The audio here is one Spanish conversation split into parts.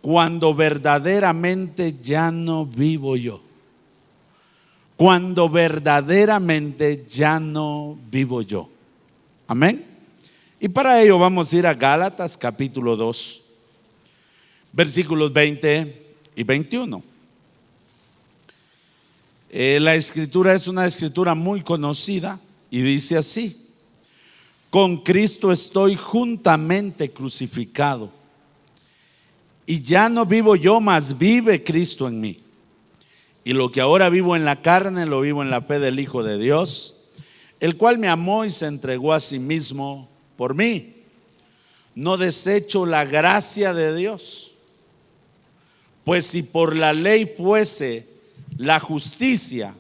cuando verdaderamente ya no vivo yo. Cuando verdaderamente ya no vivo yo. Amén. Y para ello vamos a ir a Gálatas capítulo 2, versículos 20 y 21. La escritura es una escritura muy conocida y dice así: con Cristo estoy juntamente crucificado, y ya no vivo yo, mas vive Cristo en mí. Y lo que ahora vivo en la carne, lo vivo en la fe del Hijo de Dios, el cual me amó y se entregó a sí mismo por mí. No desecho la gracia de Dios, pues si por la ley fuese la justicia,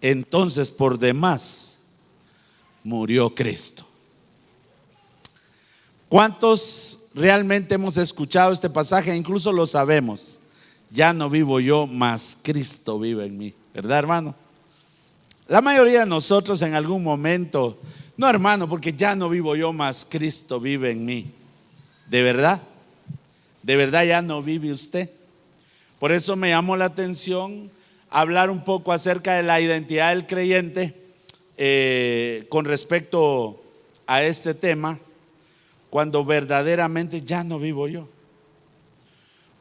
entonces por demás murió Cristo. ¿Cuántos realmente hemos escuchado este pasaje? Incluso lo sabemos. Ya no vivo yo, mas Cristo vive en mí. ¿Verdad, hermano? La mayoría de nosotros en algún momento, no, hermano, porque ya no vivo yo, mas Cristo vive en mí. ¿De verdad? ¿De verdad ya no vive usted? Por eso me llamó la atención hablar un poco acerca de la identidad del creyente con respecto a este tema, cuando verdaderamente ya no vivo yo.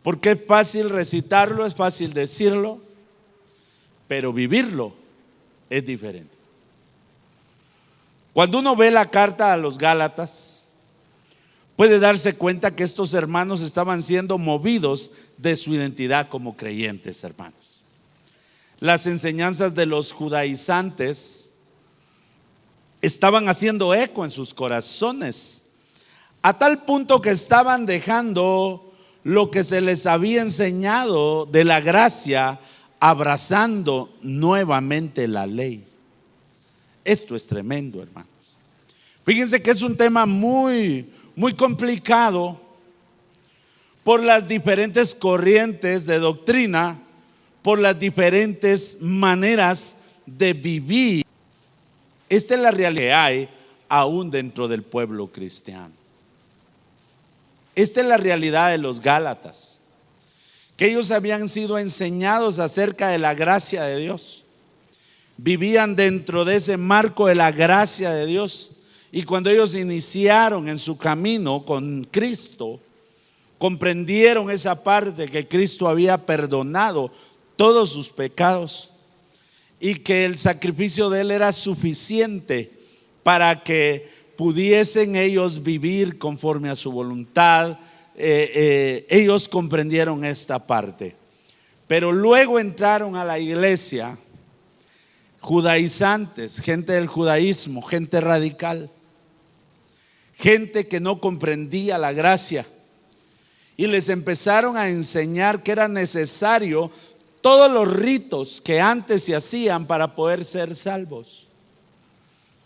Porque es fácil recitarlo, es fácil decirlo, pero vivirlo es diferente. Cuando uno ve la carta a los Gálatas, puede darse cuenta que estos hermanos estaban siendo movidos de su identidad como creyentes, hermanos. Las enseñanzas de los judaizantes estaban haciendo eco en sus corazones, a tal punto que estaban dejando lo que se les había enseñado de la gracia, abrazando nuevamente la ley. Esto es tremendo, hermanos. Fíjense que es un tema muy complicado por las diferentes corrientes de doctrina, por las diferentes maneras de vivir. Esta es la realidad que hay aún dentro del pueblo cristiano. Esta es la realidad de los Gálatas, que ellos habían sido enseñados acerca de la gracia de Dios. Vivían dentro de ese marco de la gracia de Dios. Y cuando ellos iniciaron en su camino con Cristo, comprendieron esa parte que Cristo había perdonado todos sus pecados y que el sacrificio de Él era suficiente para que pudiesen ellos vivir conforme a su voluntad. Ellos comprendieron esta parte. Pero luego entraron a la iglesia judaizantes, gente del judaísmo, gente radical, gente que no comprendía la gracia, y les empezaron a enseñar que era necesario todos los ritos que antes se hacían para poder ser salvos.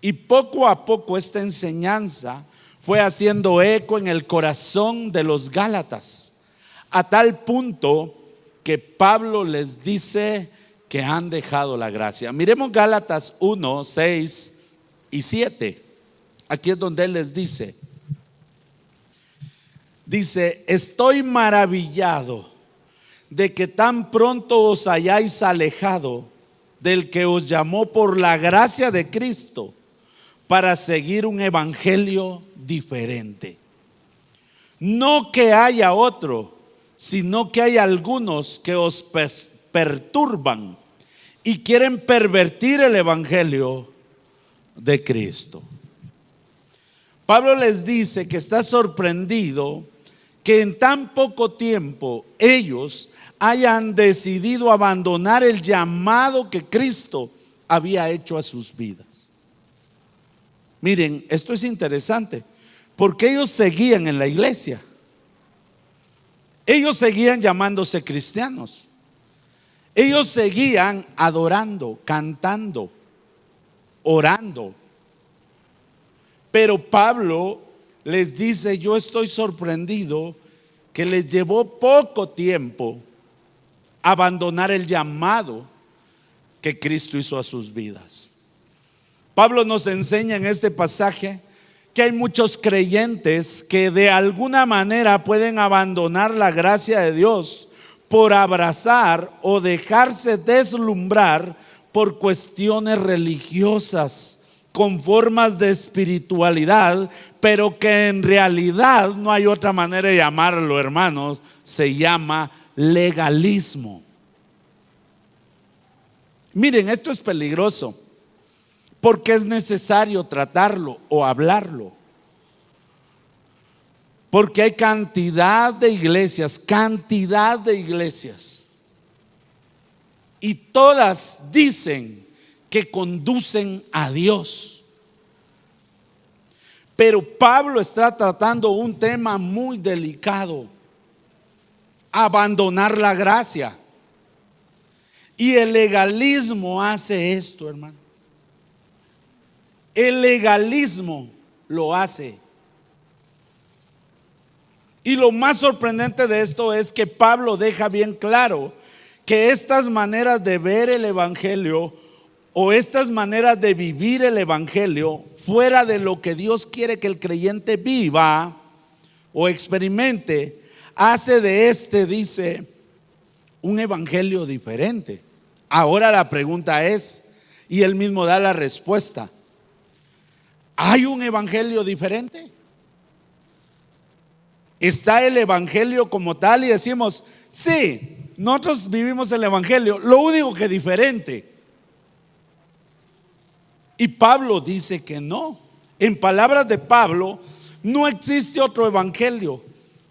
Y poco a poco esta enseñanza fue haciendo eco en el corazón de los Gálatas, a tal punto que Pablo les dice que han dejado la gracia. Miremos Gálatas 1, 6 y 7. Aquí es donde él les dice: estoy maravillado de que tan pronto os hayáis alejado del que os llamó por la gracia de Cristo para seguir un evangelio diferente. No que haya otro, sino que hay algunos que os perturban y quieren pervertir el evangelio de Cristo. Pablo les dice que está sorprendido que en tan poco tiempo ellos hayan decidido abandonar el llamado que Cristo había hecho a sus vidas. Miren, esto es interesante, porque ellos seguían en la iglesia. Ellos seguían llamándose cristianos. Ellos seguían adorando, cantando, orando. Pero Pablo les dice: yo estoy sorprendido que les llevó poco tiempo abandonar el llamado que Cristo hizo a sus vidas. Pablo nos enseña en este pasaje que hay muchos creyentes que de alguna manera pueden abandonar la gracia de Dios por abrazar o dejarse deslumbrar por cuestiones religiosas, con formas de espiritualidad, pero que en realidad no hay otra manera de llamarlo, hermanos, se llama legalismo. Miren, esto es peligroso, porque es necesario tratarlo o hablarlo. Porque hay cantidad de iglesias, y todas dicen que conducen a Dios. Pero Pablo está tratando un tema muy delicado: abandonar la gracia. Y el legalismo hace esto, hermano. El legalismo lo hace. Y lo más sorprendente de esto es que Pablo deja bien claro que estas maneras de ver el evangelio o estas maneras de vivir el evangelio fuera de lo que Dios quiere que el creyente viva o experimente, hace de dice, un evangelio diferente. Ahora la pregunta es, y él mismo da la respuesta: ¿hay un evangelio diferente? Está el evangelio como tal y decimos, sí, nosotros vivimos el evangelio, lo único que diferente. Y Pablo dice que no. En palabras de Pablo, no existe otro evangelio,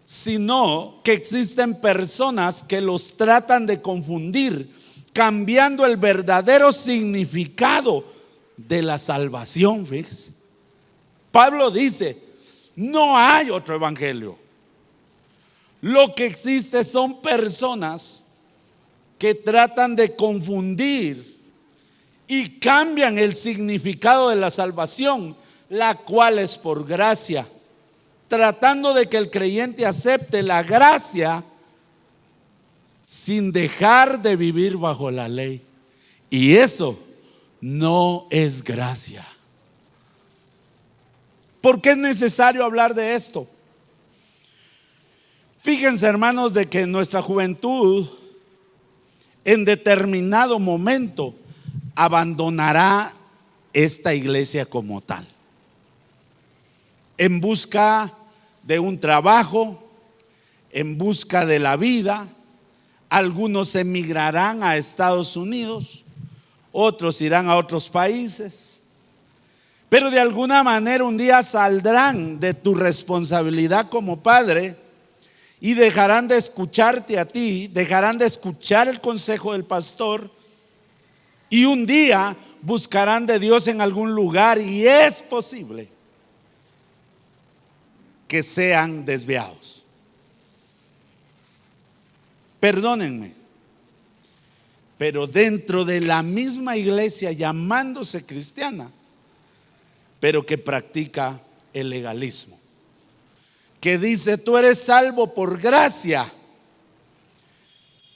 sino que existen personas que los tratan de confundir, cambiando el verdadero significado de la salvación. Fíjese, Pablo dice, no hay otro evangelio. Lo que existe son personas que tratan de confundir y cambian el significado de la salvación, la cual es por gracia, tratando de que el creyente acepte la gracia sin dejar de vivir bajo la ley. Y eso no es gracia. ¿Por qué es necesario hablar de esto? Fíjense, hermanos, de que nuestra juventud en determinado momento abandonará esta iglesia como tal, en busca de un trabajo, en busca de la vida. Algunos emigrarán a Estados Unidos, otros irán a otros países, pero de alguna manera un día saldrán de tu responsabilidad como padre y dejarán de escucharte a ti, dejarán de escuchar el consejo del pastor, y un día buscarán de Dios en algún lugar, y es posible que sean desviados. Perdónenme, pero dentro de la misma iglesia llamándose cristiana, pero que practica el legalismo, que dice, tú eres salvo por gracia,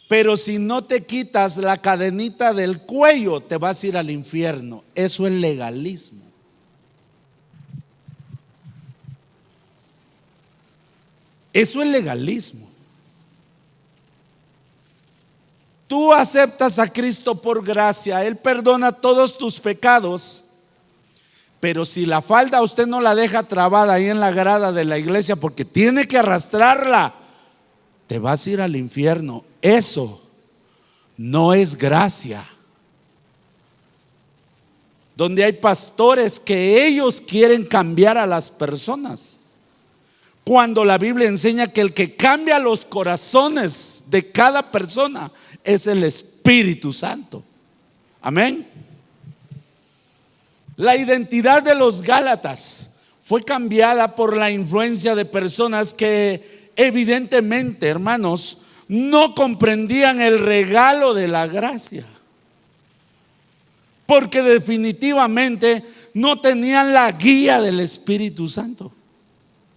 pero si no te quitas la cadenita del cuello te vas a ir al infierno. Eso es legalismo. Eso es legalismo. Tú aceptas a Cristo por gracia, Él perdona todos tus pecados, pero si la falda usted no la deja trabada ahí en la grada de la iglesia porque tiene que arrastrarla, te vas a ir al infierno. Eso no es gracia. Donde hay pastores que ellos quieren cambiar a las personas, cuando la Biblia enseña que el que cambia los corazones de cada persona es el Espíritu Santo. Amén. La identidad de los Gálatas fue cambiada por la influencia de personas que evidentemente, hermanos, no comprendían el regalo de la gracia, porque definitivamente no tenían la guía del Espíritu Santo.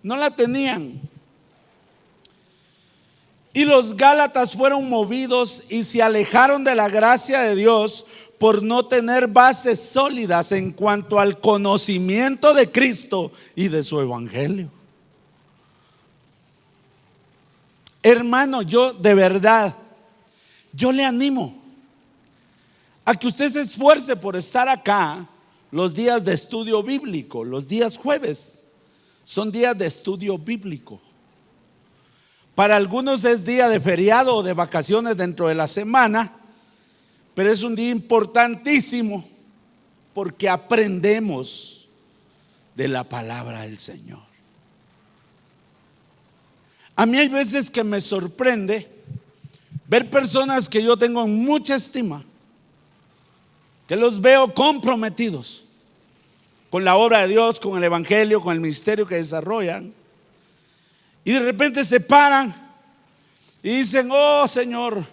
No la tenían. Y los Gálatas fueron movidos y se alejaron de la gracia de Dios por no tener bases sólidas en cuanto al conocimiento de Cristo y de su evangelio. Hermano, yo de verdad, yo le animo a que usted se esfuerce por estar acá los días de estudio bíblico. Los días jueves son días de estudio bíblico. Para algunos es día de feriado o de vacaciones dentro de la semana, pero es un día importantísimo porque aprendemos de la palabra del Señor. A mí hay veces que me sorprende ver personas que yo tengo en mucha estima, que los veo comprometidos con la obra de Dios, con el evangelio, con el ministerio que desarrollan, y de repente se paran y dicen: oh Señor,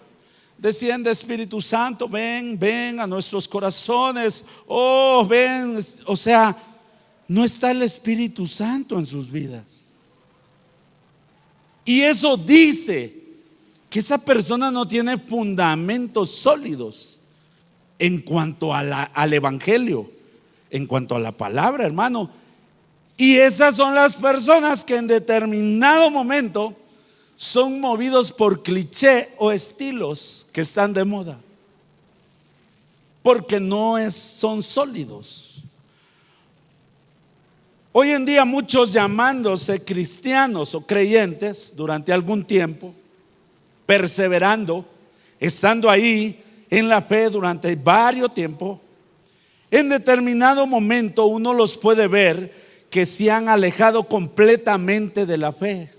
desciende Espíritu Santo, ven a nuestros corazones, oh ven. O sea, no está el Espíritu Santo en sus vidas. Y eso dice que esa persona no tiene fundamentos sólidos en cuanto al evangelio, en cuanto a la palabra, hermano. Y esas son las personas que en determinado momento son movidos por cliché o estilos que están de moda, porque son sólidos. Hoy en día muchos llamándose cristianos o creyentes durante algún tiempo, perseverando, estando ahí en la fe durante varios tiempos, en determinado momento uno los puede ver que se han alejado completamente de la fe,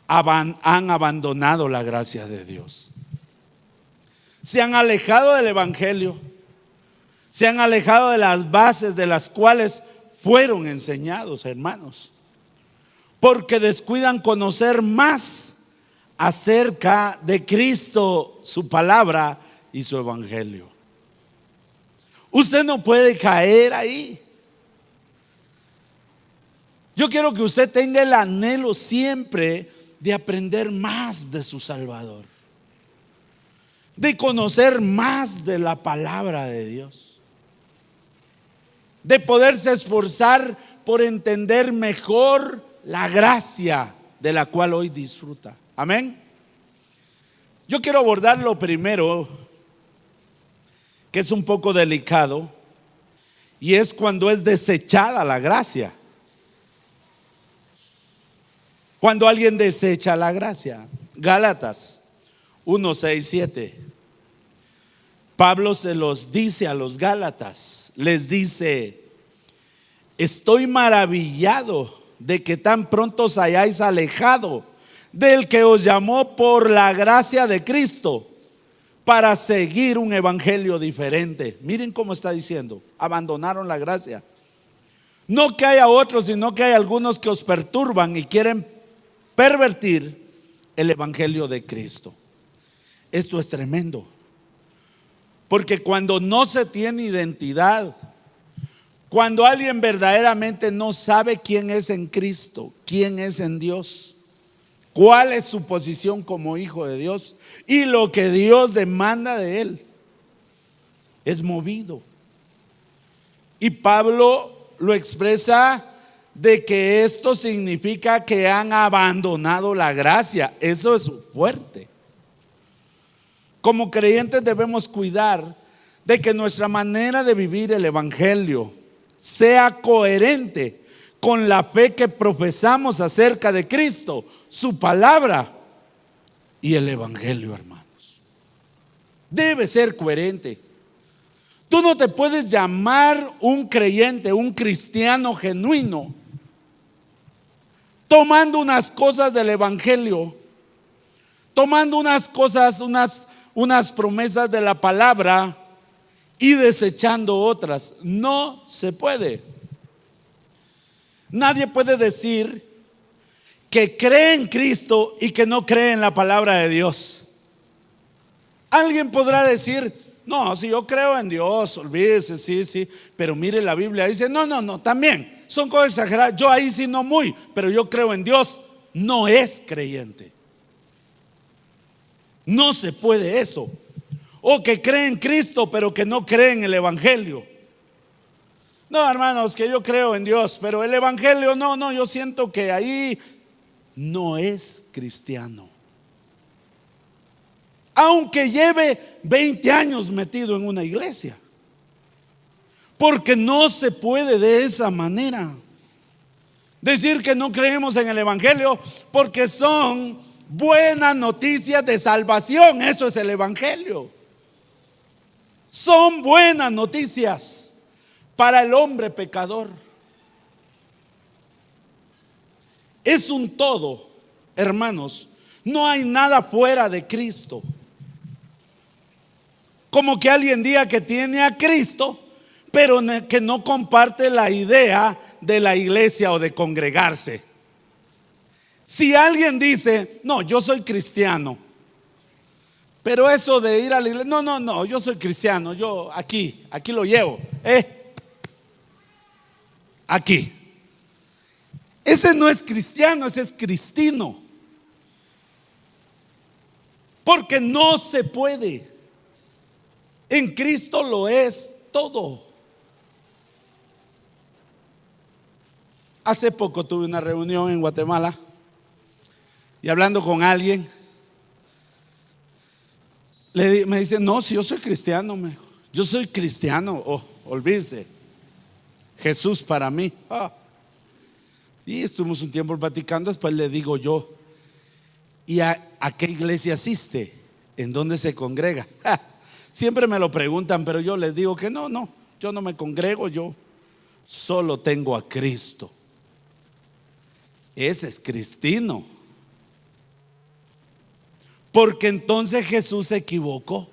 han abandonado la gracia de Dios, se han alejado del evangelio, se han alejado de las bases de las cuales fueron enseñados, hermanos, porque descuidan conocer más acerca de Cristo, su palabra y su evangelio. Usted no puede caer ahí. Yo quiero que usted tenga el anhelo siempre de aprender más de su Salvador, de conocer más de la palabra de Dios, de poderse esforzar por entender mejor la gracia de la cual hoy disfruta. Amén. Yo quiero abordar lo primero, que es un poco delicado, y es cuando es desechada la gracia. Cuando alguien desecha la gracia. Gálatas 1, 6, 7. Pablo se los dice a los Gálatas, les dice: estoy maravillado de que tan pronto os hayáis alejado del que os llamó por la gracia de Cristo para seguir un evangelio diferente. Miren cómo está diciendo: abandonaron la gracia. No que haya otros, sino que hay algunos que os perturban y quieren pervertir el evangelio de Cristo. Esto es tremendo, porque cuando no se tiene identidad, cuando alguien verdaderamente no sabe quién es en Cristo, quién es en Dios, cuál es su posición como hijo de Dios y lo que Dios demanda de él, es movido. Y Pablo lo expresa de que esto significa que han abandonado la gracia. Eso es fuerte. Como creyentes debemos cuidar de que nuestra manera de vivir el evangelio sea coherente con la fe que profesamos acerca de Cristo, su palabra y el evangelio, hermanos. Debe ser coherente. Tú no te puedes llamar un creyente, un cristiano genuino, tomando unas cosas del evangelio, tomando unas cosas, unas promesas de la palabra y desechando otras. No se puede. Nadie puede decir que cree en Cristo y que no cree en la palabra de Dios. Alguien podrá decir: no, si yo creo en Dios, olvídese, sí, pero mire, la Biblia dice, no, también son cosas exageradas, yo ahí sí no muy, pero yo creo en Dios. No es creyente. No se puede eso. o que cree en Cristo pero que no cree en el Evangelio. No, hermanos, que yo creo en Dios, pero el Evangelio no, yo siento que ahí no es cristiano. Aunque lleve 20 años metido en una iglesia. Porque no se puede de esa manera decir que no creemos en el Evangelio, porque son buenas noticias de salvación. Eso es el Evangelio. Son buenas noticias para el hombre pecador. Es un todo, hermanos. No hay nada fuera de Cristo. Como que alguien diga que tiene a Cristo, pero que no comparte la idea de la iglesia o de congregarse. Si alguien dice, no, yo soy cristiano, pero eso de ir a la iglesia, no, yo soy cristiano, yo aquí lo llevo, aquí. Ese no es cristiano, ese es cristino. Porque no se puede. En Cristo lo es todo. Hace poco tuve una reunión en Guatemala y hablando con alguien, me dice, no, si yo soy cristiano, me dijo, yo soy cristiano, olvídese, Jesús para mí. Y estuvimos un tiempo platicando, después le digo yo, ¿y a qué iglesia asiste? ¿En dónde se congrega? Siempre me lo preguntan, pero yo les digo que no, yo no me congrego, yo solo tengo a Cristo. Ese es cristino. Porque entonces Jesús se equivocó.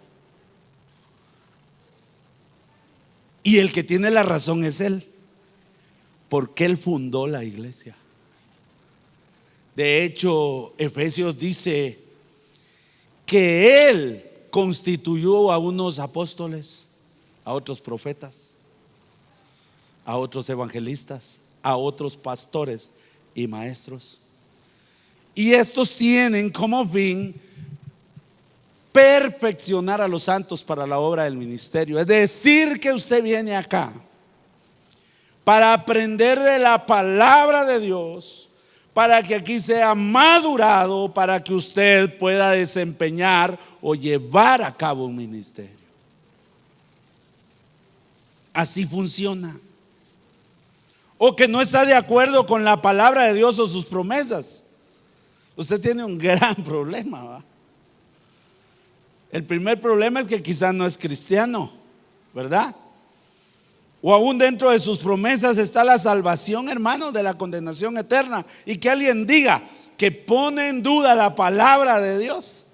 Y el que tiene la razón es Él. Porque Él fundó la iglesia. De hecho, Efesios dice que Él constituyó a unos apóstoles, a otros profetas, a otros evangelistas, a otros pastores y maestros. Y estos tienen como fin perfeccionar a los santos para la obra del ministerio. Es decir, que usted viene acá para aprender de la palabra de Dios, para que aquí sea madurado, para que usted pueda desempeñar o llevar a cabo un ministerio. Así funciona. O que no está de acuerdo con la palabra de Dios o sus promesas, usted tiene un gran problema, ¿va? El primer problema es que quizás no es cristiano, ¿verdad? O aún dentro de sus promesas está la salvación, hermano, de la condenación eterna. Y que alguien diga que pone en duda la palabra de Dios,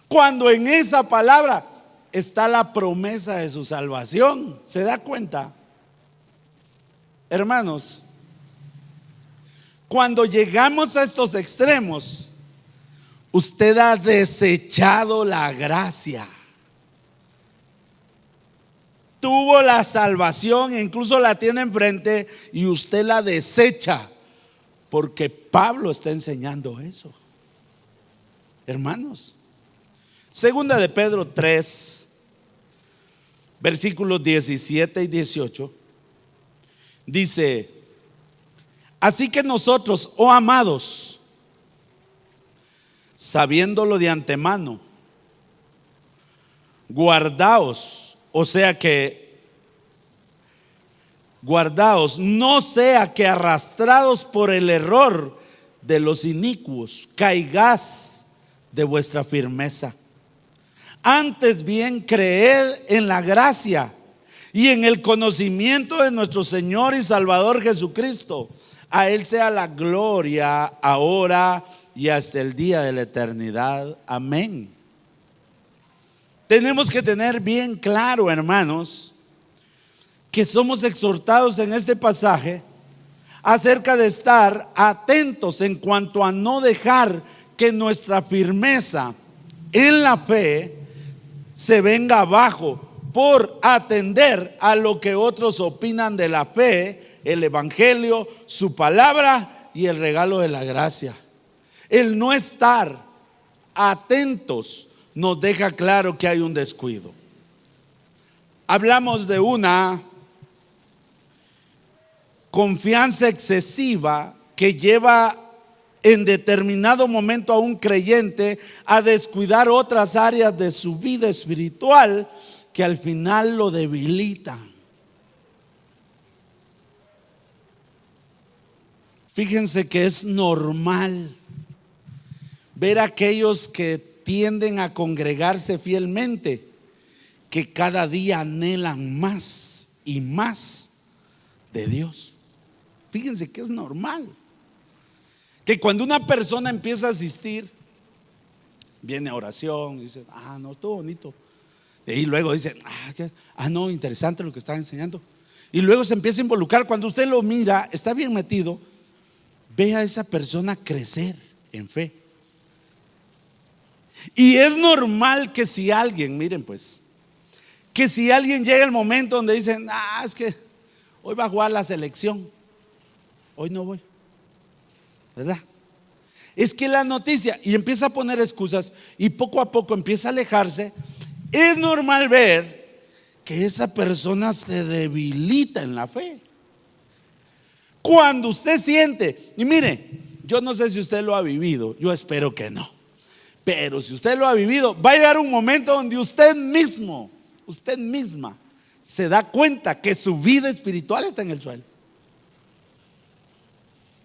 cuando en esa palabra está la promesa de su salvación. ¿Se da cuenta? Hermanos, cuando llegamos a estos extremos, usted ha desechado la gracia. Tuvo la salvación e incluso la tiene enfrente y usted la desecha, porque Pablo está enseñando eso. Hermanos, segunda de Pedro 3, versículos 17 y 18 dice: así que nosotros, oh amados, sabiéndolo de antemano, guardaos, o sea que guardaos, no sea que arrastrados por el error de los inicuos caigáis de vuestra firmeza. Antes bien, creed en la gracia y en el conocimiento de nuestro Señor y Salvador Jesucristo. A Él sea la gloria ahora y hasta el día de la eternidad. Amén. Tenemos que tener bien claro, hermanos, que somos exhortados en este pasaje acerca de estar atentos en cuanto a no dejar que nuestra firmeza en la fe se venga abajo por atender a lo que otros opinan de la fe, el evangelio, su palabra y el regalo de la gracia. El no estar atentos nos deja claro que hay un descuido. Hablamos de una confianza excesiva que lleva en determinado momento a un creyente a descuidar otras áreas de su vida espiritual que al final lo debilitan. Fíjense que es normal ver a aquellos que tienden a congregarse fielmente, que cada día anhelan más y más de Dios. Fíjense que es normal que cuando una persona empieza a asistir, viene a oración y dice, no, estuvo bonito. Y luego dice, no, interesante lo que está enseñando. Y luego se empieza a involucrar. Cuando usted lo mira, está bien metido, ve a esa persona crecer en fe. Y es normal que si alguien, miren pues, que si alguien llega el momento donde dicen, es que hoy va a jugar la selección, hoy no voy, ¿verdad? Es que la noticia, y empieza a poner excusas y poco a poco empieza a alejarse. Es normal ver que esa persona se debilita en la fe. Cuando usted siente, y mire, yo no sé si usted lo ha vivido, yo espero que no, pero si usted lo ha vivido, va a llegar un momento donde usted misma se da cuenta que su vida espiritual está en el suelo.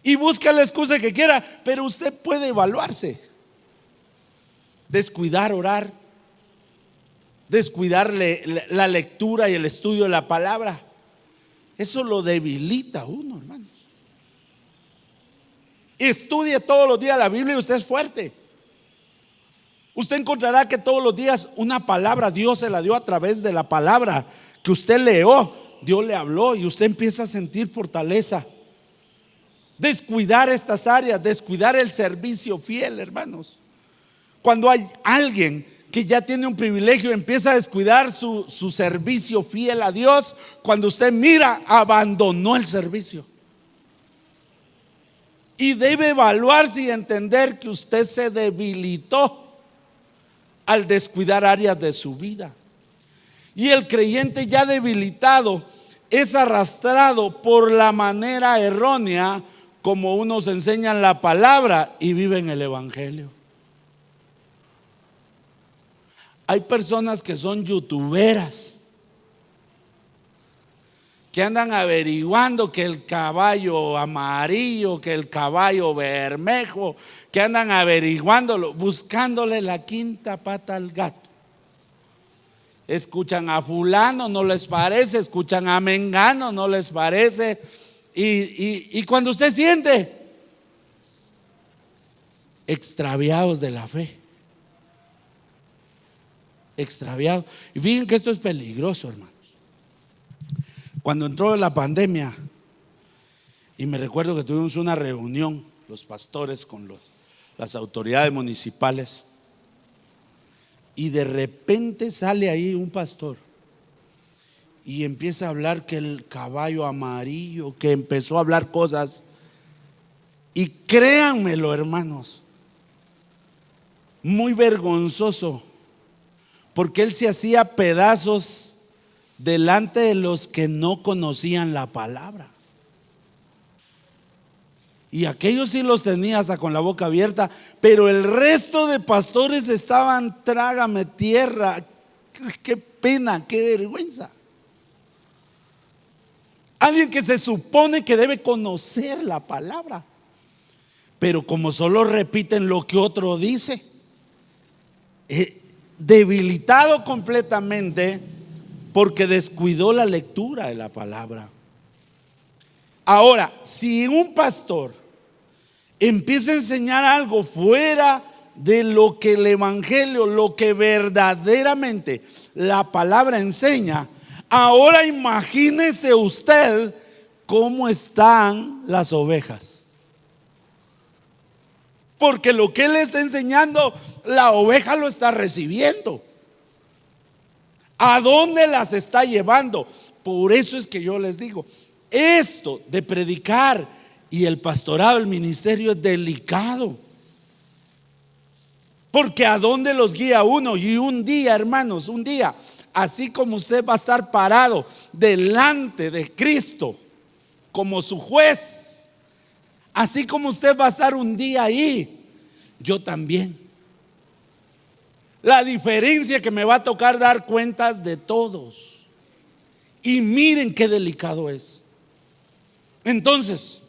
Y busca la excusa que quiera, pero usted puede evaluarse. Descuidar orar, descuidar la lectura y el estudio de la palabra, eso lo debilita a uno, hermanos. Estudie todos los días la Biblia y usted es fuerte. Usted encontrará que todos los días una palabra Dios se la dio a través de la palabra que usted leyó. Dios le habló y usted empieza a sentir fortaleza. Descuidar estas áreas, descuidar el servicio fiel, hermanos. Cuando hay alguien que ya tiene un privilegio, empieza a descuidar su servicio fiel a Dios, cuando usted mira, abandonó el servicio. Y debe evaluarse y entender que usted se debilitó al descuidar áreas de su vida. Y el creyente ya debilitado es arrastrado por la manera errónea como unos enseñan la palabra y viven el evangelio. Hay personas que son youtuberas, que andan averiguando que el caballo amarillo, que el caballo bermejo, que andan averiguándolo, buscándole la quinta pata al gato. Escuchan a fulano, no les parece, escuchan a mengano, no les parece. Y cuando usted siente extraviados de la fe, extraviados. Y fíjense que esto es peligroso, hermanos. Cuando entró la pandemia, y me recuerdo que tuvimos una reunión, los pastores con las autoridades municipales, y de repente sale ahí un pastor y empieza a hablar que el caballo amarillo, que empezó a hablar cosas, y créanmelo, hermanos, muy vergonzoso, porque él se hacía pedazos delante de los que no conocían la palabra. Y aquellos sí los tenía hasta con la boca abierta, pero el resto de pastores estaban, trágame tierra. Qué pena, qué vergüenza. Alguien que se supone que debe conocer la palabra, pero como solo repiten lo que otro dice, debilitado completamente porque descuidó la lectura de la palabra. Ahora, si un pastor empieza a enseñar algo fuera de lo que el evangelio, lo que verdaderamente la palabra enseña, ahora imagínese usted cómo están las ovejas. Porque lo que él está enseñando, la oveja lo está recibiendo. ¿A dónde las está llevando? Por eso es que yo les digo, esto de predicar y el pastorado, el ministerio es delicado. Porque ¿a dónde los guía uno? Y un día, hermanos, un día, así como usted va a estar parado delante de Cristo como su juez, así como usted va a estar un día ahí, yo también. La diferencia es que me va a tocar dar cuentas de todos. Y miren qué delicado es. Entonces,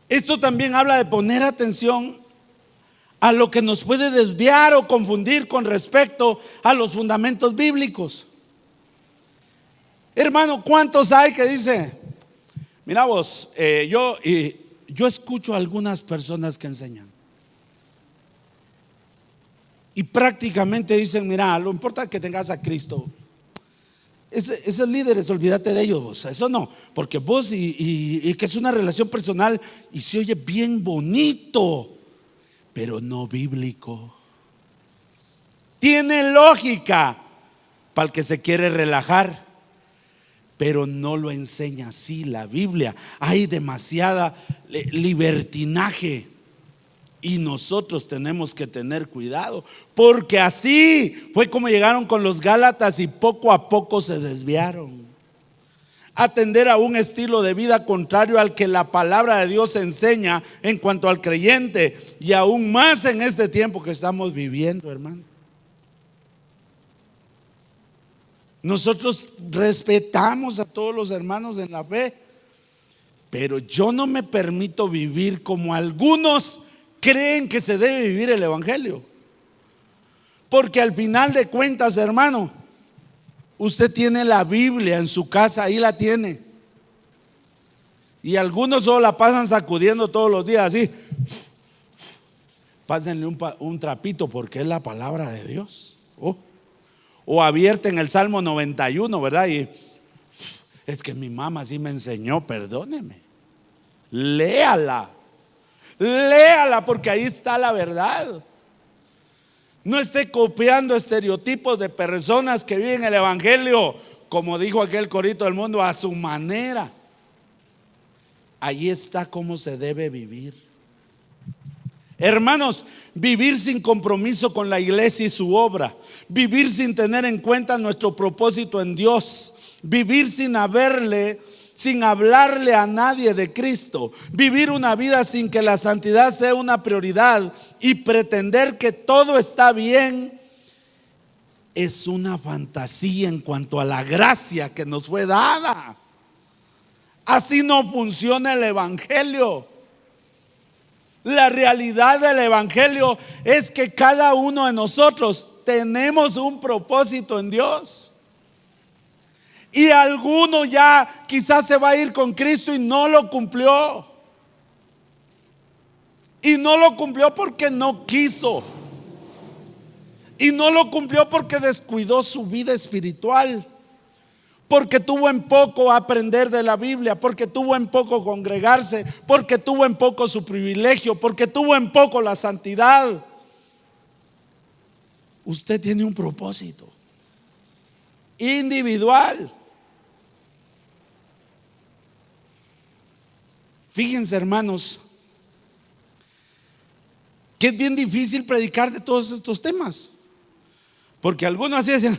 esto también habla de poner atención a lo que nos puede desviar o confundir con respecto a los fundamentos bíblicos. Hermano, ¿cuántos hay que dice? Mira vos, yo escucho a algunas personas que enseñan y prácticamente dicen: mira, lo importante es que tengas a Cristo. Esos líderes, olvídate de ellos vos. Eso no, porque vos y que es una relación personal y se oye bien bonito, pero no bíblico. Tiene lógica para el que se quiere relajar, pero no lo enseña así la Biblia. Hay demasiada libertinaje y nosotros tenemos que tener cuidado, porque así fue como llegaron con los Gálatas y poco a poco se desviaron. Atender a un estilo de vida contrario al que la palabra de Dios enseña en cuanto al creyente, y aún más en este tiempo que estamos viviendo, hermano. Nosotros respetamos a todos los hermanos en la fe, pero yo no me permito vivir como algunos creen que se debe vivir el evangelio. Porque al final de cuentas, hermano, usted tiene la Biblia en su casa, ahí la tiene. Y algunos solo la pasan sacudiendo todos los días así. Pásenle un trapito porque es la palabra de Dios. O abierten el Salmo 91, ¿verdad? Y es que mi mamá sí me enseñó, perdóneme. Léala porque ahí está la verdad. No esté copiando estereotipos de personas que viven el evangelio, como dijo aquel corito del mundo, a su manera. Ahí está cómo se debe vivir. Hermanos, vivir sin compromiso con la iglesia y su obra, vivir sin tener en cuenta nuestro propósito en Dios, vivir sin hablarle a nadie de Cristo, vivir una vida sin que la santidad sea una prioridad y pretender que todo está bien, es una fantasía en cuanto a la gracia que nos fue dada. Así no funciona el evangelio. La realidad del evangelio es que cada uno de nosotros tenemos un propósito en Dios. Y alguno ya quizás se va a ir con Cristo y no lo cumplió. Y no lo cumplió porque no quiso. Y no lo cumplió porque descuidó su vida espiritual. Porque tuvo en poco aprender de la Biblia, porque tuvo en poco congregarse, porque tuvo en poco su privilegio, porque tuvo en poco la santidad. Usted tiene un propósito individual. Fíjense, hermanos, que es bien difícil predicar de todos estos temas, porque algunos así decían: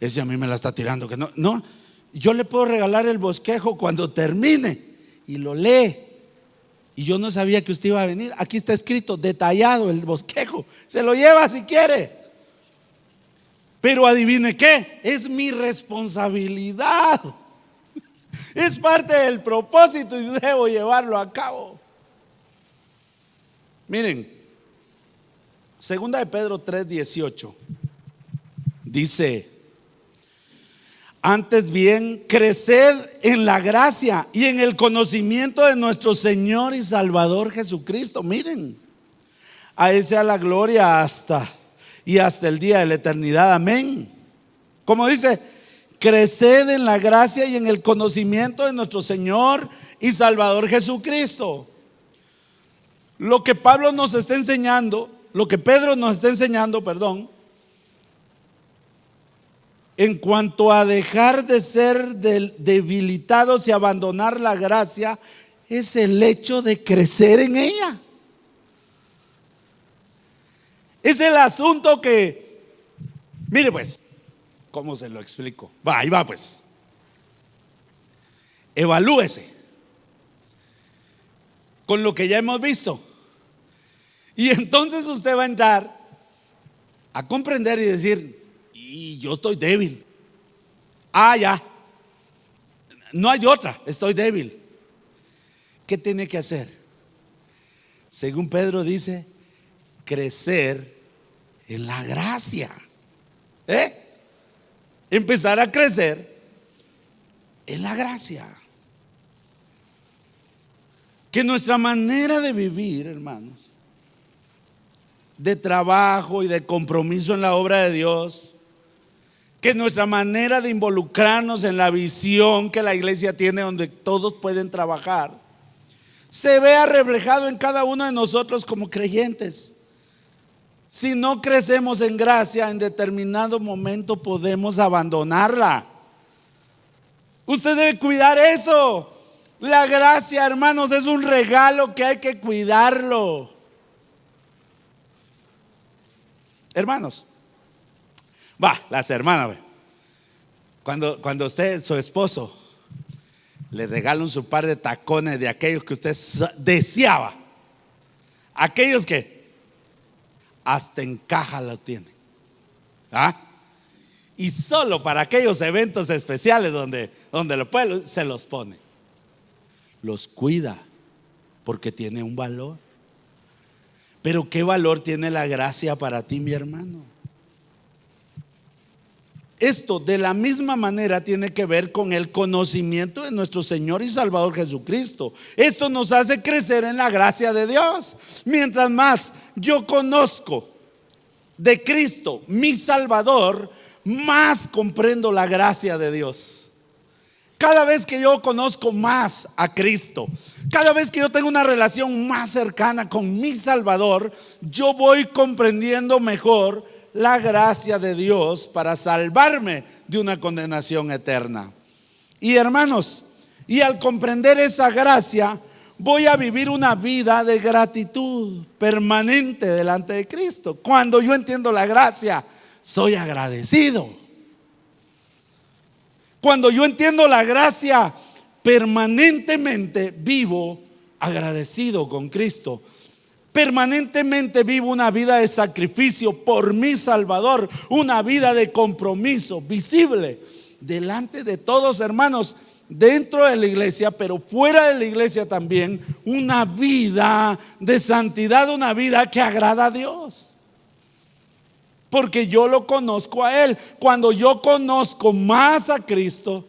ese a mí me la está tirando, que no, yo le puedo regalar el bosquejo cuando termine y lo lee. Y yo no sabía que usted iba a venir. Aquí está escrito, detallado el bosquejo. Se lo lleva si quiere. Pero adivine qué, es mi responsabilidad. Es parte del propósito y debo llevarlo a cabo. Miren, 2 de Pedro 3:18 dice: antes bien, creced en la gracia y en el conocimiento de nuestro Señor y Salvador Jesucristo. Miren, a Él sea la gloria hasta el día de la eternidad. Amén. Como dice, creced en la gracia y en el conocimiento de nuestro Señor y Salvador Jesucristo. Lo que Pedro nos está enseñando, en cuanto a dejar de ser debilitados y abandonar la gracia, es el hecho de crecer en ella. Es el asunto que, mire pues, ¿cómo se lo explico? Va, ahí va pues. Evalúese con lo que ya hemos visto. Y entonces usted va a entrar a comprender y decir, y yo estoy débil. Ah, ya. No hay otra, estoy débil. ¿Qué tiene que hacer? Según Pedro dice, crecer en la gracia. Empezar a crecer en la gracia. Que nuestra manera de vivir, hermanos, de trabajo y de compromiso en la obra de Dios, que nuestra manera de involucrarnos en la visión que la iglesia tiene, donde todos pueden trabajar, se vea reflejado en cada uno de nosotros como creyentes. Si no crecemos en gracia, en determinado momento podemos abandonarla. Usted debe cuidar eso. La gracia, hermanos, es un regalo que hay que cuidarlo. Hermanos, las hermanas, cuando usted, su esposo, le regala su par de tacones de aquellos que usted deseaba, aquellos que hasta en caja lo tienen, y solo para aquellos eventos especiales donde lo puede, se los pone, los cuida porque tiene un valor. Pero ¿qué valor tiene la gracia para ti, mi hermano? Esto de la misma manera tiene que ver con el conocimiento de nuestro Señor y Salvador Jesucristo. Esto nos hace crecer en la gracia de Dios. Mientras más yo conozco de Cristo, mi Salvador, más comprendo la gracia de Dios. Cada vez que yo conozco más a Cristo, cada vez que yo tengo una relación más cercana con mi Salvador, yo voy comprendiendo mejor la gracia de Dios para salvarme de una condenación eterna. Y hermanos, y al comprender esa gracia, voy a vivir una vida de gratitud permanente delante de Cristo. Cuando yo entiendo la gracia, soy agradecido. Cuando yo entiendo la gracia, permanentemente vivo agradecido con Cristo. Permanentemente vivo una vida de sacrificio por mi Salvador, una vida de compromiso visible delante de todos, hermanos, dentro de la iglesia, pero fuera de la iglesia también, una vida de santidad, una vida que agrada a Dios. Porque yo lo conozco a Él. Cuando yo conozco más a Cristo,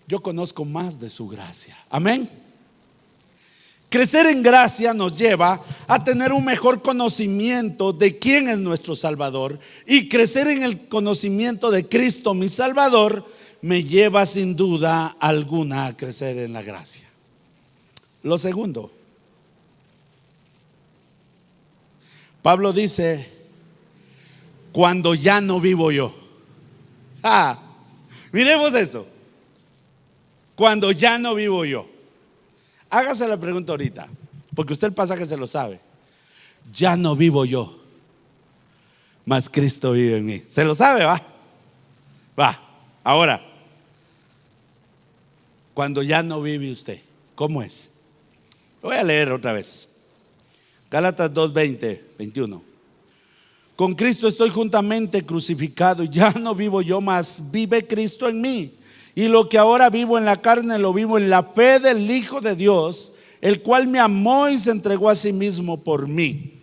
yo conozco más de su gracia. Amén. Crecer en gracia nos lleva a tener un mejor conocimiento de quién es nuestro Salvador. Y crecer en el conocimiento de Cristo, mi Salvador, me lleva sin duda alguna a crecer en la gracia. Lo segundo, Pablo dice, cuando ya no vivo yo. Miremos esto. Cuando ya no vivo yo. Hágase la pregunta ahorita, porque usted el pasaje se lo sabe. Ya no vivo yo, mas Cristo vive en mí. ¿Se lo sabe? Va. Ahora, cuando ya no vive usted, ¿cómo es? Lo voy a leer otra vez. Gálatas 2:20, 21. Con Cristo estoy juntamente crucificado, y ya no vivo yo, mas vive Cristo en mí. Y lo que ahora vivo en la carne, lo vivo en la fe del Hijo de Dios, el cual me amó y se entregó a sí mismo por mí.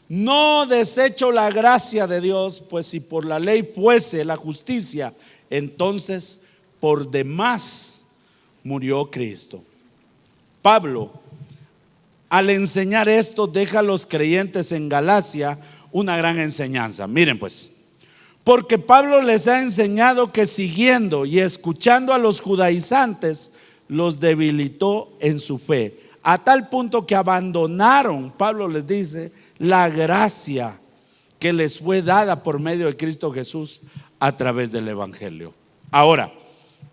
No desecho la gracia de Dios, pues si por la ley fuese la justicia, entonces por demás murió Cristo. Pablo, al enseñar esto, deja a los creyentes en Galacia una gran enseñanza. Miren pues, porque Pablo les ha enseñado que siguiendo y escuchando a los judaizantes, los debilitó en su fe, a tal punto que abandonaron, Pablo les dice, la gracia que les fue dada por medio de Cristo Jesús a través del Evangelio. Ahora,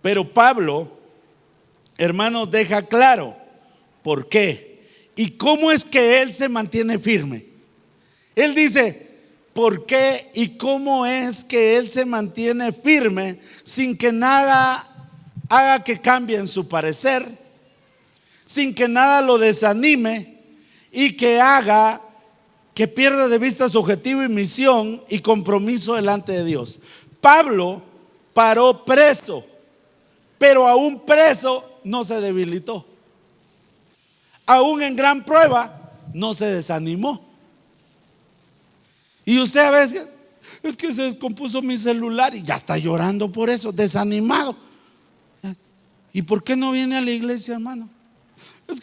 pero Pablo, hermanos, deja claro por qué y cómo es que él se mantiene firme. Él dice, por qué y cómo es que él se mantiene firme sin que nada haga que cambie en su parecer, sin que nada lo desanime y que haga que pierda de vista su objetivo y misión y compromiso delante de Dios. Pablo paró preso, pero aún preso no se debilitó. Aún en gran prueba no se desanimó. Y usted a veces, es que se descompuso mi celular y ya está llorando por eso, desanimado. ¿Y por qué no viene a la iglesia, hermano? Es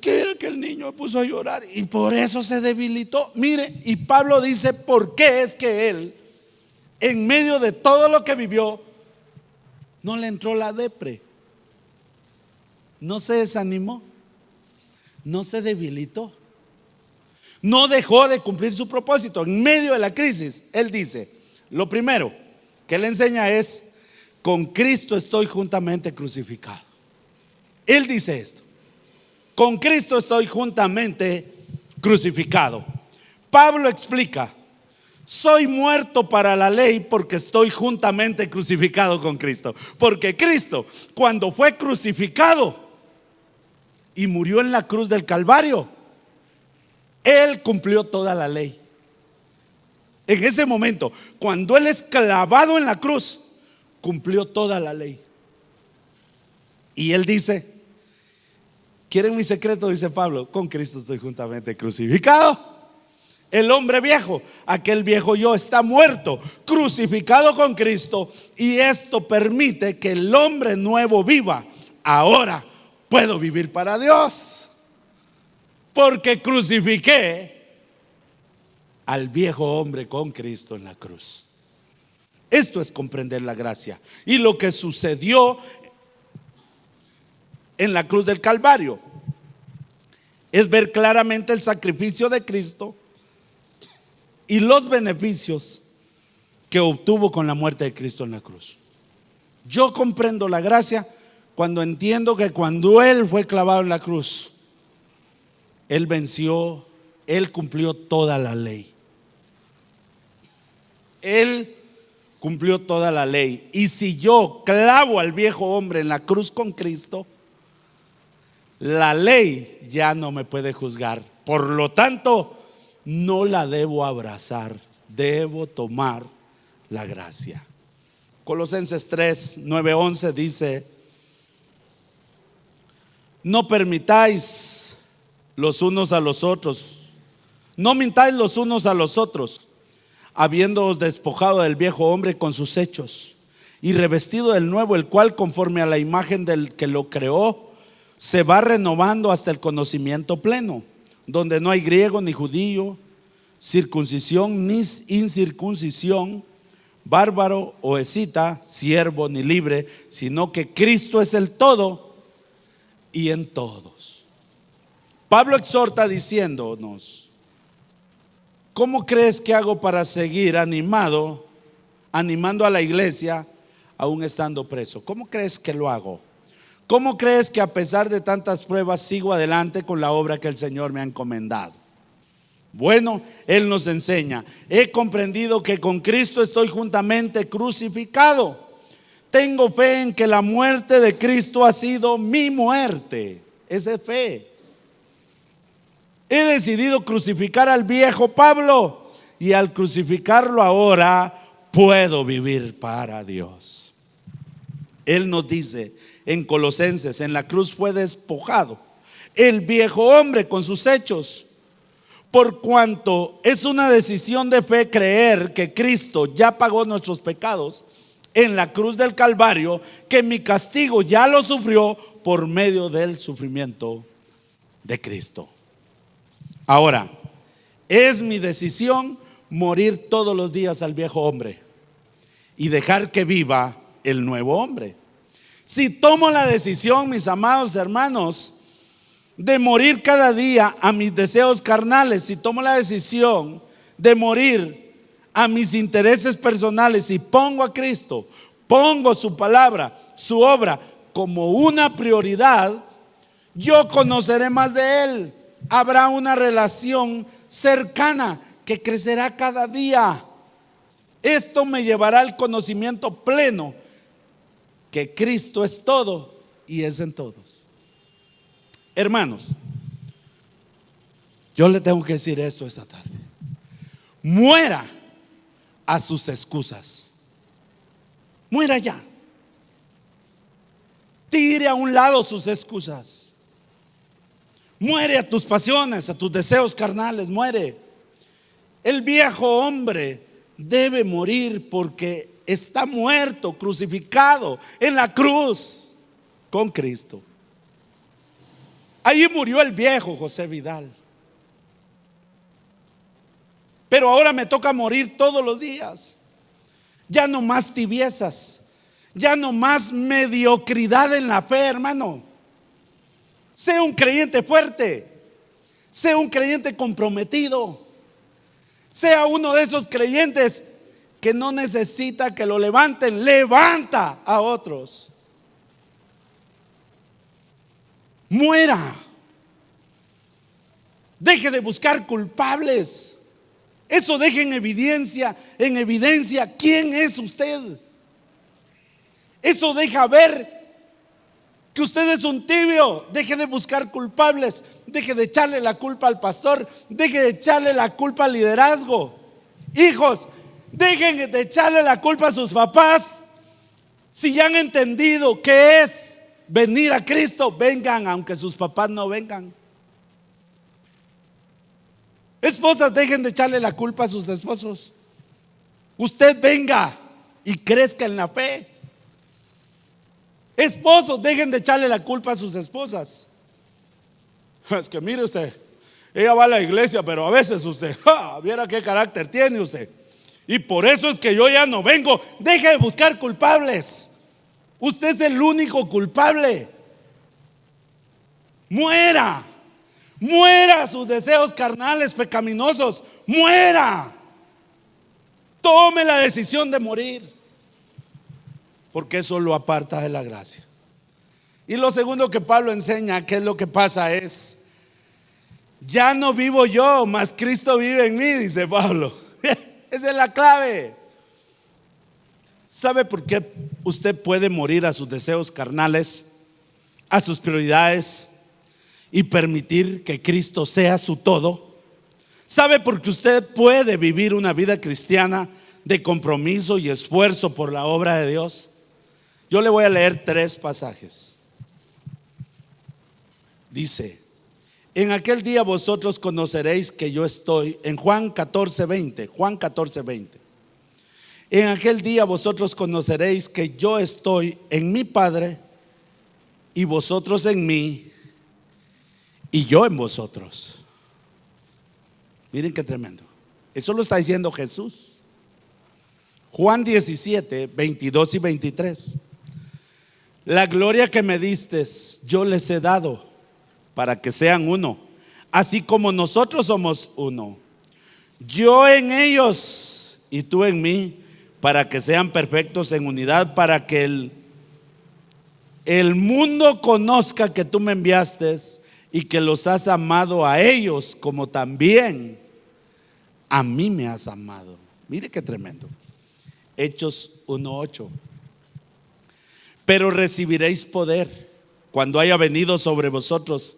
que era que el niño me puso a llorar y por eso se debilitó. Mire, y Pablo dice por qué es que él, en medio de todo lo que vivió, no le entró la depre, no se desanimó, no se debilitó, no dejó de cumplir su propósito. En medio de la crisis, él dice, lo primero que él enseña es: con Cristo estoy juntamente crucificado. Él dice esto: con Cristo estoy juntamente crucificado. Pablo explica: soy muerto para la ley porque estoy juntamente crucificado con Cristo. Porque Cristo, cuando fue crucificado y murió en la cruz del Calvario, Él cumplió toda la ley. En ese momento, cuando Él es clavado en la cruz, cumplió toda la ley. Y Él dice: ¿quieren mi secreto? Dice Pablo: con Cristo estoy juntamente crucificado. El hombre viejo, aquel viejo yo, está muerto, crucificado con Cristo, y esto permite que el hombre nuevo viva. Ahora puedo vivir para Dios, porque crucifiqué al viejo hombre con Cristo en la cruz. Esto es comprender la gracia y lo que sucedió en la cruz del Calvario es ver claramente el sacrificio de Cristo y los beneficios que obtuvo con la muerte de Cristo en la cruz. Yo comprendo la gracia cuando entiendo que cuando Él fue clavado en la cruz, Él venció, Él cumplió toda la ley. Él cumplió toda la ley. Y si yo clavo al viejo hombre en la cruz con Cristo, la ley ya no me puede juzgar. Por lo tanto, no la debo abrazar, debo tomar la gracia. Colosenses 3, 9, 11 dice: no permitáis los unos a los otros, no mintáis los unos a los otros, habiéndoos despojado del viejo hombre con sus hechos y revestido del nuevo, el cual conforme a la imagen del que lo creó se va renovando hasta el conocimiento pleno, donde no hay griego ni judío, circuncisión ni incircuncisión, bárbaro o escita, siervo ni libre, sino que Cristo es el todo y en todos. Pablo exhorta diciéndonos: ¿cómo crees que hago para seguir animando a la iglesia aún estando preso? ¿Cómo crees que lo hago? ¿Cómo crees que a pesar de tantas pruebas sigo adelante con la obra que el Señor me ha encomendado? Bueno, Él nos enseña: he comprendido que con Cristo estoy juntamente crucificado. Tengo fe en que la muerte de Cristo ha sido mi muerte. Esa es fe. He decidido crucificar al viejo Pablo, y al crucificarlo ahora puedo vivir para Dios. Él nos dice en Colosenses: en la cruz fue despojado el viejo hombre con sus hechos, por cuanto es una decisión de fe creer que Cristo ya pagó nuestros pecados en la cruz del Calvario, que mi castigo ya lo sufrió por medio del sufrimiento de Cristo. Ahora, es mi decisión morir todos los días al viejo hombre y dejar que viva el nuevo hombre. Si tomo la decisión, mis amados hermanos, de morir cada día a mis deseos carnales, si tomo la decisión de morir a mis intereses personales y pongo a Cristo, pongo su palabra, su obra como una prioridad, yo conoceré más de Él. Habrá una relación cercana que crecerá cada día. Esto me llevará al conocimiento pleno que Cristo es todo y es en todos. Hermanos, yo le tengo que decir esto esta tarde. Muera a sus excusas. Muera ya. Tire a un lado sus excusas. Muere a tus pasiones, a tus deseos carnales. Muere. El viejo hombre debe morir porque está muerto, crucificado en la cruz con Cristo. Allí murió el viejo José Vidal. Pero ahora me toca morir todos los días. Ya no más tibiezas, ya no más mediocridad en la fe, hermano. Sea un creyente fuerte, sea un creyente comprometido, sea uno de esos creyentes que no necesita que lo levanten, levanta a otros. Muera. Deje de buscar culpables. Eso deje en evidencia quién es usted. Eso deja ver que usted es un tibio. Deje de buscar culpables. Deje de echarle la culpa al pastor. Deje de echarle la culpa al liderazgo. Hijos, dejen de echarle la culpa a sus papás. Si ya han entendido qué es venir a Cristo, vengan aunque sus papás no vengan. Esposas, dejen de echarle la culpa a sus esposos. Usted venga y crezca en la fe. Esposos, dejen de echarle la culpa a sus esposas. Es que mire usted, ella va a la iglesia, pero a veces usted, viera qué carácter tiene usted. Y por eso es que yo ya no vengo. Deje de buscar culpables. Usted es el único culpable. Muera. Muera sus deseos carnales pecaminosos. Muera. Tome la decisión de morir, porque eso lo aparta de la gracia. Y lo segundo que Pablo enseña, que es lo que pasa, es: ya no vivo yo, mas Cristo vive en mí, dice Pablo. Esa es la clave. ¿Sabe por qué usted puede morir a sus deseos carnales, a sus prioridades, y permitir que Cristo sea su todo? ¿Sabe por qué usted puede vivir una vida cristiana de compromiso y esfuerzo por la obra de Dios? Yo le voy a leer 3 pasajes. Dice: en aquel día vosotros conoceréis que yo estoy, en Juan 14:20, Juan 14:20. En aquel día vosotros conoceréis que yo estoy en mi Padre y vosotros en mí y yo en vosotros. Miren qué tremendo. Eso lo está diciendo Jesús. Juan 17, 22 y 23. La gloria que me distes yo les he dado, para que sean uno, así como nosotros somos uno. Yo en ellos y tú en mí, para que sean perfectos en unidad, para que el mundo conozca que tú me enviaste y que los has amado a ellos como también a mí me has amado. Mire qué tremendo. Hechos 1:8. Pero recibiréis poder cuando haya venido sobre vosotros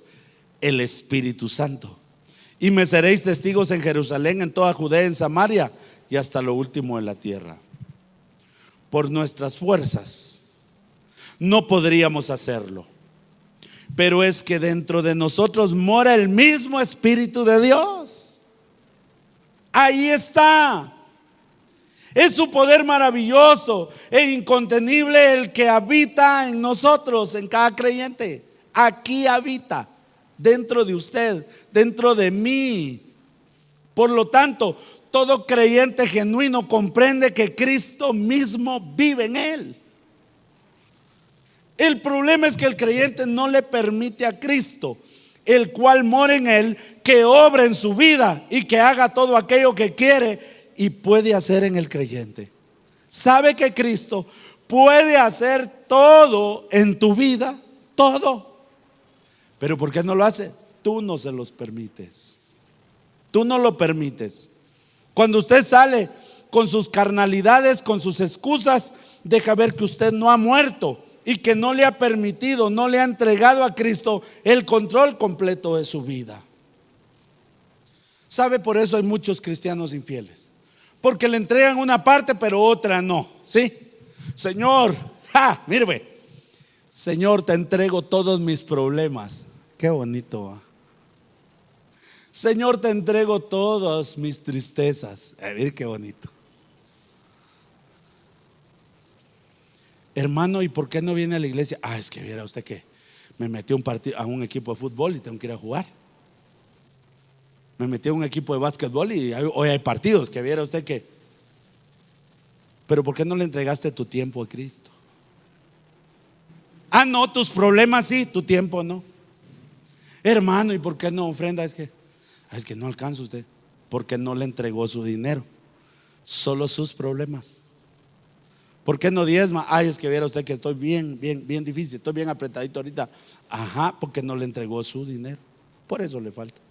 el Espíritu Santo, y me seréis testigos en Jerusalén, en toda Judea, en Samaria y hasta lo último de la tierra. Por nuestras fuerzas no podríamos hacerlo, pero es que dentro de nosotros mora el mismo Espíritu de Dios. Ahí está. Es su poder maravilloso e incontenible el que habita en nosotros, en cada creyente. Aquí habita, dentro de usted, dentro de mí. Por lo tanto, todo creyente genuino comprende que Cristo mismo vive en él. El problema es que el creyente no le permite a Cristo, el cual mora en él, que obre en su vida y que haga todo aquello que quiere y puede hacer en el creyente. ¿Sabe que Cristo puede hacer todo en tu vida? Todo. ¿Pero por qué no lo hace? Tú no se los permites. Tú no lo permites. Cuando usted sale con sus carnalidades, con sus excusas, deja ver que usted no ha muerto y que no le ha permitido, no le ha entregado a Cristo el control completo de su vida. ¿Sabe? Por eso hay muchos cristianos infieles, porque le entregan una parte pero otra no. ¿Sí? Señor, mire, ve, Señor, te entrego todos mis problemas. Qué bonito, ¿eh? Señor, te entrego todas mis tristezas. A ver qué bonito. Hermano, ¿y por qué no viene a la iglesia? Es que viera usted que me metí a un equipo de fútbol y tengo que ir a jugar. Me metí a un equipo de básquetbol y hoy hay partidos, que viera usted que. Pero ¿por qué no le entregaste tu tiempo a Cristo? No, tus problemas sí, tu tiempo no. Hermano, ¿y por qué no ofrenda? Es que no alcanza usted. Porque no le entregó su dinero, solo sus problemas. ¿Por qué no diezma? Es que viera usted que estoy bien difícil, estoy bien apretadito ahorita. Porque no le entregó su dinero, por eso le falta.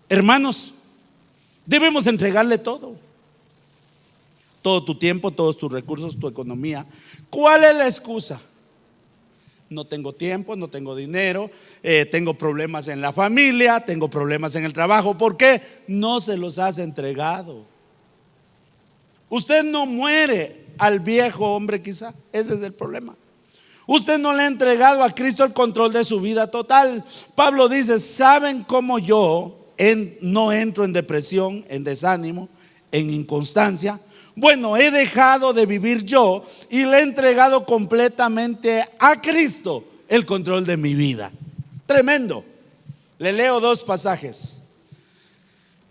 Hermanos, debemos entregarle todo. Todo tu tiempo, todos tus recursos, tu economía. ¿Cuál es la excusa? No tengo tiempo, no tengo dinero, tengo problemas en la familia, tengo problemas en el trabajo. ¿Por qué? No se los has entregado. Usted no muere al viejo hombre, quizá. Ese es el problema. Usted no le ha entregado a Cristo el control de su vida total. Pablo dice: ¿saben cómo yo no entro en depresión, en desánimo, en inconstancia? Bueno, he dejado de vivir yo y le he entregado completamente a Cristo el control de mi vida. Tremendo. Le leo dos pasajes.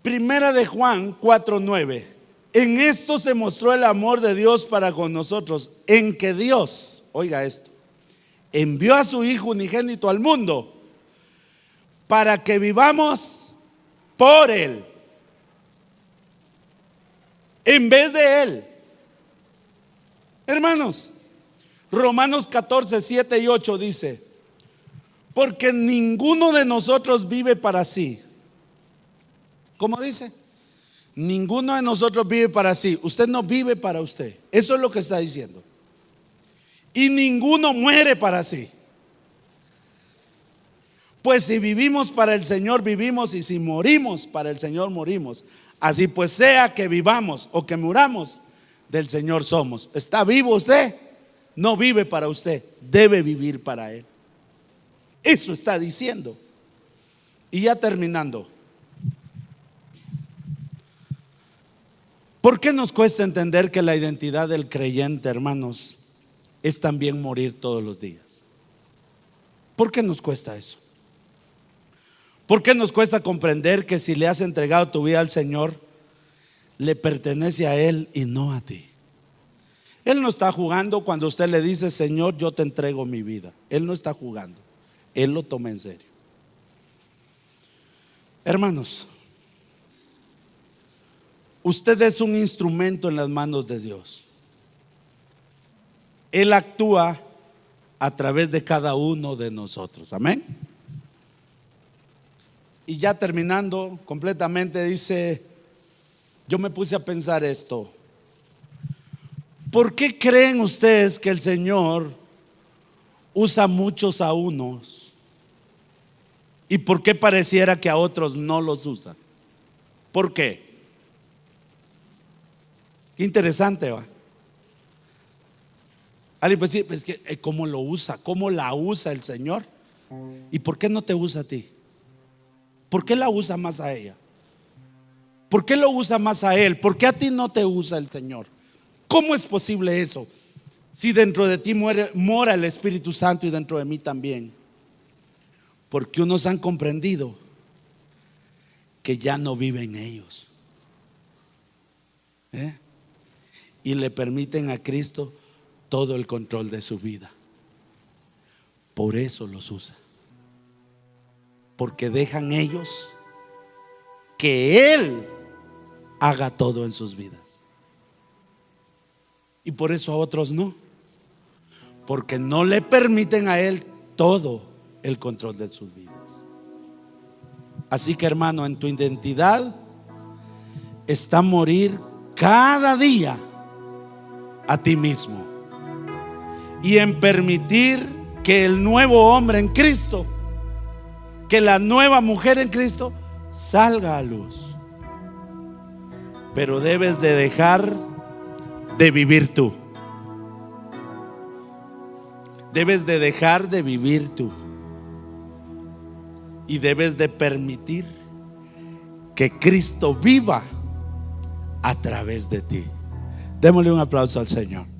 Primera de Juan 4:9. En esto se mostró el amor de Dios para con nosotros, en que Dios, oiga esto, envió a su Hijo unigénito al mundo para que vivamos por Él, en vez de Él. Hermanos, Romanos 14:7-8 dice: porque ninguno de nosotros vive para sí. ¿Cómo dice? Ninguno de nosotros vive para sí. Usted no vive para usted. Eso es lo que está diciendo. Y ninguno muere para sí. Pues si vivimos para el Señor vivimos, y si morimos para el Señor morimos. Así pues, sea que vivamos o que muramos, del Señor somos. ¿Está vivo usted? No vive para usted, debe vivir para Él. Eso está diciendo. Y ya terminando, ¿por qué nos cuesta entender que la identidad del creyente, hermanos, es también morir todos los días? ¿Por qué nos cuesta eso? ¿Por qué nos cuesta comprender que si le has entregado tu vida al Señor, le pertenece a Él y no a ti? Él no está jugando cuando usted le dice: Señor, yo te entrego mi vida. Él no está jugando, Él lo toma en serio. Hermanos, usted es un instrumento en las manos de Dios. Él actúa a través de cada uno de nosotros. Amén. Y ya terminando completamente, dice: yo me puse a pensar esto. ¿Por qué creen ustedes que el Señor usa muchos a unos? ¿Y por qué pareciera que a otros no los usa? ¿Por qué? Qué interesante, va. Alguien puede decir: pero es que ¿cómo lo usa? ¿Cómo la usa el Señor? ¿Y por qué no te usa a ti? ¿Por qué la usa más a ella? ¿Por qué lo usa más a él? ¿Por qué a ti no te usa el Señor? ¿Cómo es posible eso? Si dentro de ti mora el Espíritu Santo y dentro de mí también. Porque unos han comprendido que ya no viven ellos, y le permiten a Cristo todo el control de su vida. Por eso los usa. Porque dejan ellos que Él haga todo en sus vidas. Y por eso a otros no. Porque no le permiten a Él todo el control de sus vidas. Así que, hermano, en tu identidad está morir cada día a ti mismo y en permitir que el nuevo hombre en Cristo, que la nueva mujer en Cristo salga a luz. Pero debes de dejar de vivir tú. Debes de dejar de vivir tú. Y debes de permitir que Cristo viva a través de ti. Démosle un aplauso al Señor.